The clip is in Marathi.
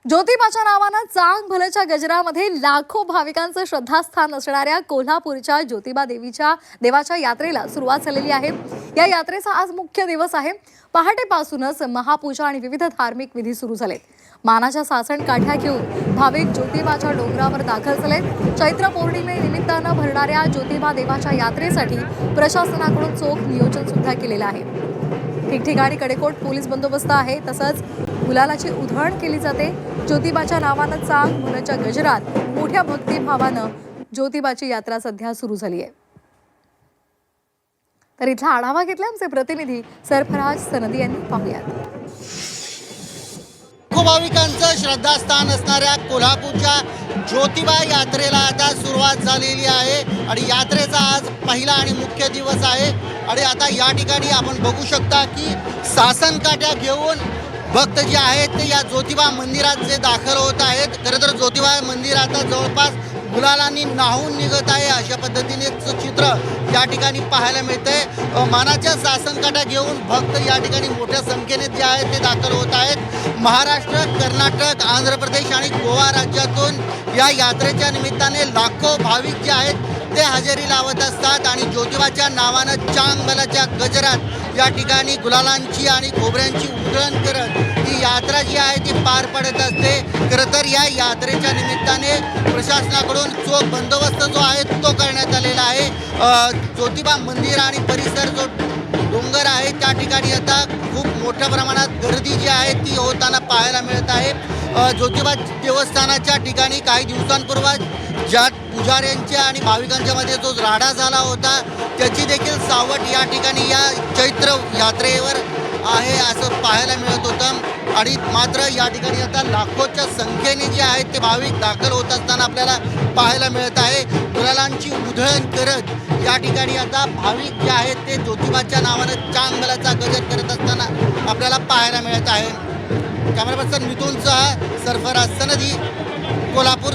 ज्योतिबाच्या नावानं चांग भल्याच्या गजरामध्ये लाखो भाविकांचं श्रद्धास्थान असणाऱ्या कोल्हापूरच्या ज्योतिबा देवाच्या यात्रेला सुरुवात झालेली आहे। या यात्रेचा आज मुख्य दिवस आहे। पहाटेपासूनच महापूजा आणि विविध धार्मिक विधी सुरू झालेत। मानाच्या सासण काठ्या घेऊन भाविक ज्योतिबाच्या डोंगरावर दाखल झालेत। चैत्र पौर्णिमेनिमित्तानं भरणाऱ्या ज्योतिबा देवाच्या यात्रेसाठी प्रशासनाकडून चोख नियोजन सुद्धा केलेलं आहे। ठिकठिकाणी कडेकोट पोलीस बंदोबस्त आहे। तसंच गुलालाची उधळण केली जाते। ज्योतिबाच्या नावानं चांग भल्याच्या गजरात मोठ्या भक्तिभावानं ज्योतिबाची यात्रा सध्या सुरू झाली आहे। तर इथला आढावा घेतला आमचे प्रतिनिधी सरफराज सनदी यांनी। पाहूयात। भाविकांचं श्रद्धास्थान असणाऱ्या कोल्हापूरच्या ज्योतिबा यात्रेला आता सुरुवात झालेली आहे आणि यात्रेचा आज पहिला आणि मुख्य दिवस आहे। आणि आता या ठिकाणी आपण बघू शकता की सासन काठ्या घेऊन भक्त जे आहेत ते या ज्योतिबा मंदिरात जे दाखल होत आहेत। खरं तर ज्योतिबा मंदिर आता जवळपास गुलालांनी नाहून निघत आहे, अशा पद्धतीने चित्र या ठिकाणी पाहायला मिळतंय। मानाच्या सासन काठ्या घेऊन भक्त या ठिकाणी मोठ्या संख्येने जे आहेत ते दाखल होत आहेत। महाराष्ट्र, कर्नाटक, आंध्र प्रदेश आणि गोवा राज्यातून या यात्रेच्या निमित्ताने लाखो भाविक जे आहेत ते हजेरी लावत असतात आणि ज्योतिबाच्या नावानं चांग भल्याच्या गजरात या ठिकाणी गुलालांची आणि खोबऱ्यांची उधळण करत ही यात्रा जी आहे ती पार पडत असते। खरं तर या यात्रेच्या निमित्ताने प्रशासनाकडून चोख बंदोबस्त जो आहे तो करण्यात आलेला आहे। ज्योतिबा मंदिर आणि परिसर जो डोंगर आहे त्या ठिकाणी आता खूप मोठ्या प्रमाणात गर्दी जी आहे ती होताना पाहायला मिळत आहे। ज्योतिबा देवस्थानाच्या ठिकाणी काही दिवसांपूर्वी ज्या पुजाऱ्यांच्या आणि भाविकांच्या मध्ये जो राडा झाला होता त्याची देखील सावट या ठिकाणी या चैत्र यात्रेवर आहे असं पाहायला मिळत होतं। आणि मात्र या ठिकाणी आता लाखोच्या संख्येने जे आहेत ते भाविक दाखल होत असताना आपल्याला पाहायला मिळत आहे। गुलालांची उधळण करत या ठिकाणी आता भाविक जे आहेत ते ज्योतिबाच्या नावानं चांग भल्याचा गजर करत असताना आपल्याला पाहायला मिळत आहे। कॅमेरा पर्सन मिथुनसह सरफराज सनदी, कोल्हापूर।